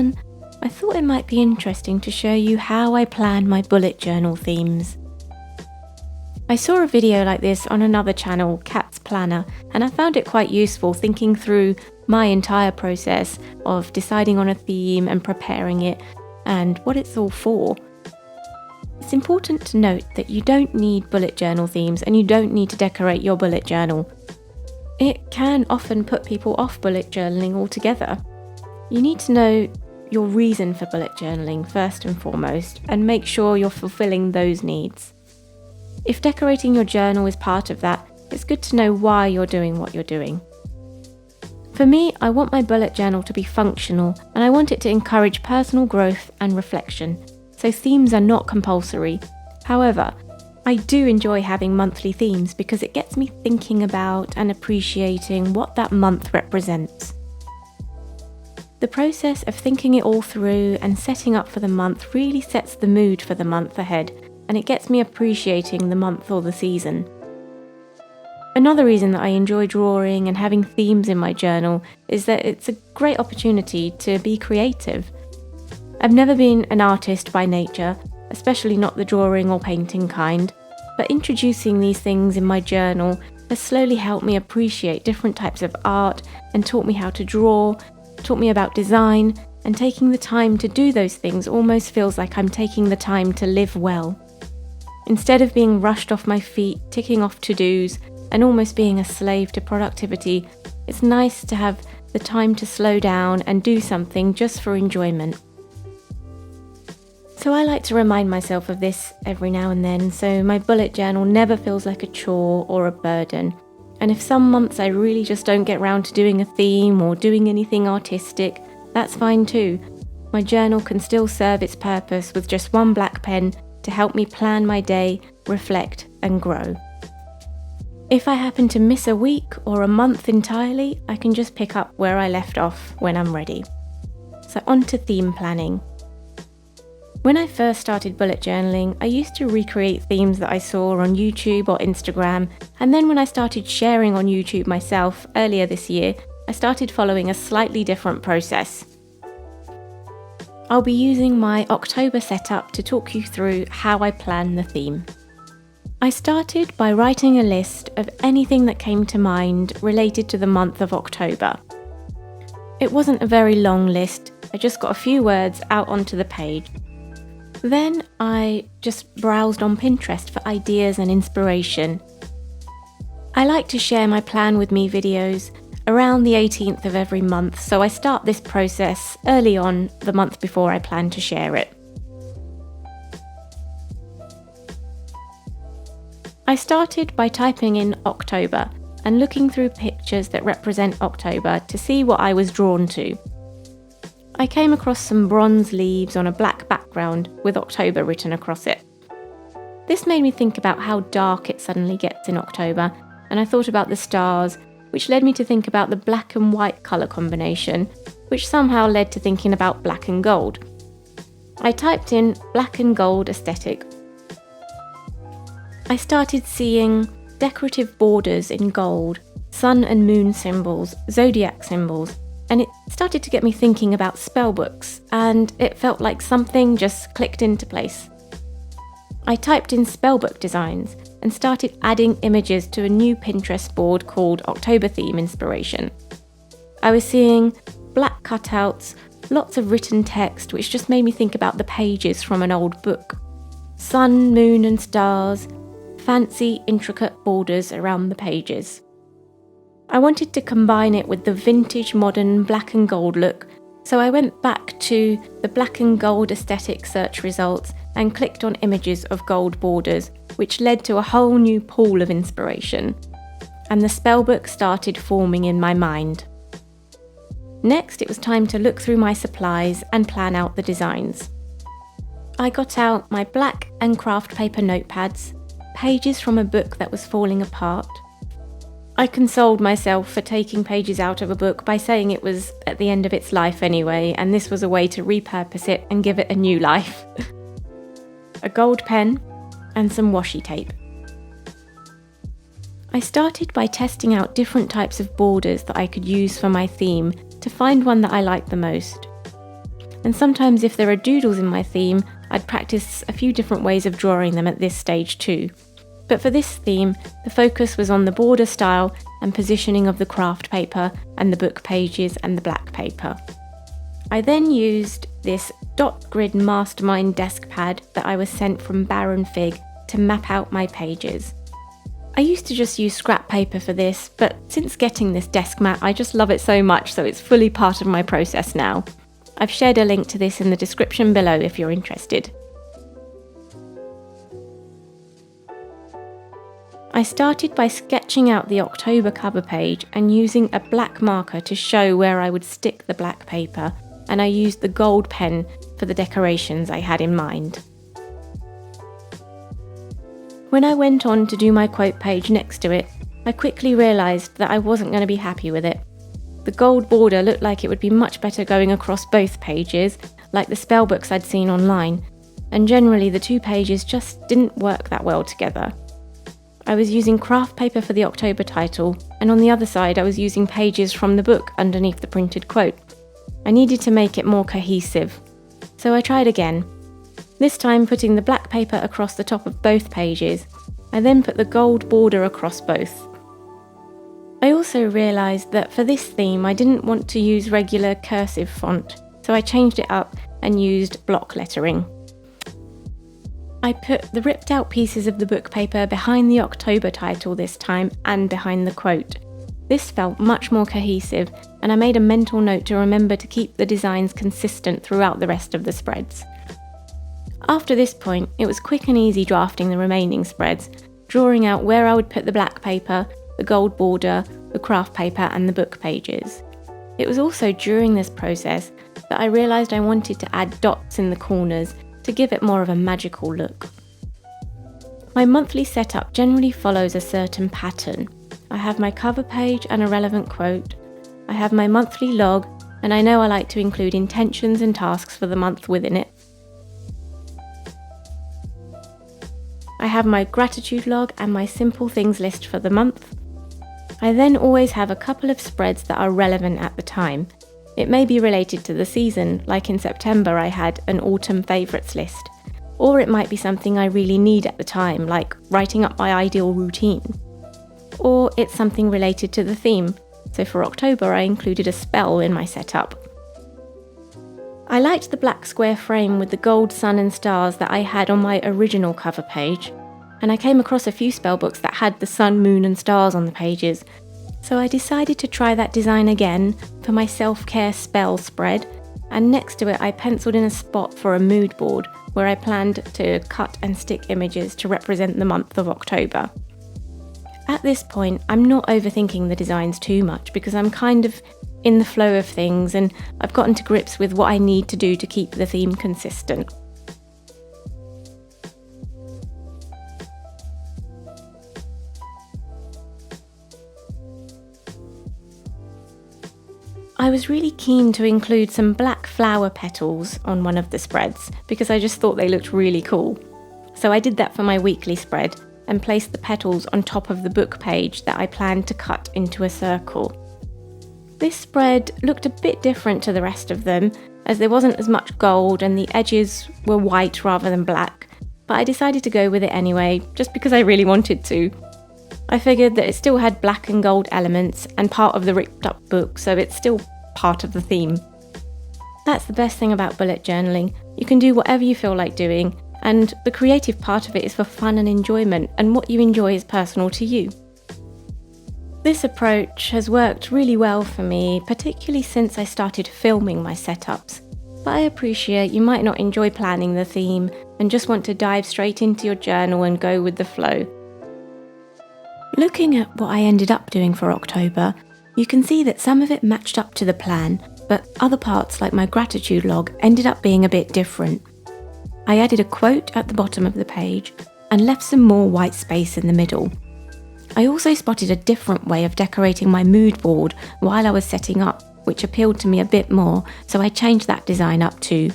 began, I thought it might be interesting to show you how I plan my bullet journal themes. I saw a video like this on another channel, Cat's Planner, and I found it quite useful thinking through my entire process of deciding on a theme and preparing it and what it's all for. It's important to note that you don't need bullet journal themes and you don't need to decorate your bullet journal. It can often put people off bullet journaling altogether. You need to know your reason for bullet journaling first and foremost, and make sure you're fulfilling those needs. If decorating your journal is part of that, it's good to know why you're doing what you're doing. For me, I want my bullet journal to be functional, and I want it to encourage personal growth and reflection, so themes are not compulsory. However, I do enjoy having monthly themes because it gets me thinking about and appreciating what that month represents. The process of thinking it all through and setting up for the month really sets the mood for the month ahead, and it gets me appreciating the month or the season. Another reason that I enjoy drawing and having themes in my journal is that it's a great opportunity to be creative. I've never been an artist by nature, especially not the drawing or painting kind, but introducing these things in my journal has slowly helped me appreciate different types of art and taught me how to draw, taught me about design, and taking the time to do those things almost feels like I'm taking the time to live well. Instead of being rushed off my feet, ticking off to-dos, and almost being a slave to productivity, it's nice to have the time to slow down and do something just for enjoyment. So I like to remind myself of this every now and then, so my bullet journal never feels like a chore or a burden. And if some months I really just don't get round to doing a theme or doing anything artistic, that's fine too. My journal can still serve its purpose with just one black pen to help me plan my day, reflect and grow. If I happen to miss a week or a month entirely, I can just pick up where I left off when I'm ready. So on to theme planning. When I first started bullet journaling, I used to recreate themes that I saw on YouTube or Instagram, and then when I started sharing on YouTube myself earlier this year, I started following a slightly different process. I'll be using my October setup to talk you through how I plan the theme. I started by writing a list of anything that came to mind related to the month of October. It wasn't a very long list, I just got a few words out onto the page. Then I just browsed on Pinterest for ideas and inspiration. I like to share my plan with me videos around the 18th of every month, so I start this process early on the month before I plan to share it. I started by typing in October and looking through pictures that represent October to see what I was drawn to. I came across some bronze leaves on a black background with October written across it. This made me think about how dark it suddenly gets in October, and I thought about the stars, which led me to think about the black and white colour combination, which somehow led to thinking about black and gold. I typed in black and gold aesthetic. I started seeing decorative borders in gold, sun and moon symbols, zodiac symbols, and it started to get me thinking about spellbooks, and it felt like something just clicked into place. I typed in spellbook designs and started adding images to a new Pinterest board called October Theme Inspiration. I was seeing black cutouts, lots of written text, which just made me think about the pages from an old book. Sun, moon and stars, fancy, intricate borders around the pages. I wanted to combine it with the vintage modern black and gold look, so I went back to the black and gold aesthetic search results and clicked on images of gold borders, which led to a whole new pool of inspiration. And the spellbook started forming in my mind. Next, it was time to look through my supplies and plan out the designs. I got out my black and craft paper notepads, pages from a book that was falling apart. I consoled myself for taking pages out of a book by saying it was at the end of its life anyway, and this was a way to repurpose it and give it a new life. A gold pen and some washi tape. I started by testing out different types of borders that I could use for my theme to find one that I liked the most. and sometimes if there are doodles in my theme, I'd practice a few different ways of drawing them at this stage too. But for this theme, the focus was on the border style and positioning of the craft paper and the book pages and the black paper. I then used this dot grid mastermind desk pad that I was sent from Baron Fig to map out my pages. I used to just use scrap paper for this, but since getting this desk mat, I just love it so much, so it's fully part of my process now. I've shared a link to this in the description below if you're interested. I started by sketching out the October cover page and using a black marker to show where I would stick the black paper, and I used the gold pen for the decorations I had in mind. When I went on to do my quote page next to it, I quickly realised that I wasn't going to be happy with it. The gold border looked like it would be much better going across both pages, like the spellbooks I'd seen online, and generally the two pages just didn't work that well together. I was using craft paper for the October title, and on the other side I was using pages from the book underneath the printed quote. I needed to make it more cohesive, so I tried again. This time putting the black paper across the top of both pages. I then put the gold border across both. I also realised that for this theme I didn't want to use regular cursive font, so I changed it up and used block lettering. I put the ripped out pieces of the book paper behind the October title this time and behind the quote. This felt much more cohesive, and I made a mental note to remember to keep the designs consistent throughout the rest of the spreads. After this point, it was quick and easy drafting the remaining spreads, drawing out where I would put the black paper, the gold border, the craft paper and the book pages. It was also during this process that I realised I wanted to add dots in the corners to give it more of a magical look. My monthly setup generally follows a certain pattern. I have my cover page and a relevant quote. I have my monthly log, and I know I like to include intentions and tasks for the month within it. I have my gratitude log and my simple things list for the month. I then always have a couple of spreads that are relevant at the time. It may be related to the season, like in September I had an autumn favourites list, or it might be something I really need at the time, like writing up my ideal routine. Or it's something related to the theme, so for October I included a spell in my setup. I liked the black square frame with the gold sun and stars that I had on my original cover page, and I came across a few spellbooks that had the sun, moon and stars on the pages, so I decided to try that design again for my self-care spell spread, and next to it I penciled in a spot for a mood board where I planned to cut and stick images to represent the month of October. At this point, I'm not overthinking the designs too much because I'm kind of in the flow of things and I've gotten to grips with what I need to do to keep the theme consistent. I was really keen to include some black flower petals on one of the spreads because I just thought they looked really cool. So I did that for my weekly spread and placed the petals on top of the book page that I planned to cut into a circle. This spread looked a bit different to the rest of them as there wasn't as much gold and the edges were white rather than black, but I decided to go with it anyway just because I really wanted to. I figured that it still had black and gold elements and part of the ripped up book, so it's still part of the theme. That's the best thing about bullet journaling. You can do whatever you feel like doing, and the creative part of it is for fun and enjoyment, and what you enjoy is personal to you. This approach has worked really well for me, particularly since I started filming my setups. But I appreciate you might not enjoy planning the theme and just want to dive straight into your journal and go with the flow. Looking at what I ended up doing for October, you can see that some of it matched up to the plan, but other parts like my gratitude log ended up being a bit different. I added a quote at the bottom of the page and left some more white space in the middle. I also spotted a different way of decorating my mood board while I was setting up, which appealed to me a bit more, so I changed that design up too.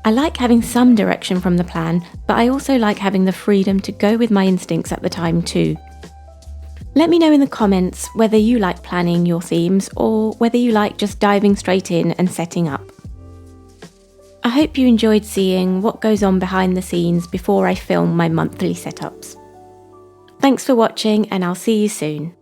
I like having some direction from the plan, but I also like having the freedom to go with my instincts at the time too. Let me know in the comments whether you like planning your themes or whether you like just diving straight in and setting up. I hope you enjoyed seeing what goes on behind the scenes before I film my monthly setups. Thanks for watching, and I'll see you soon.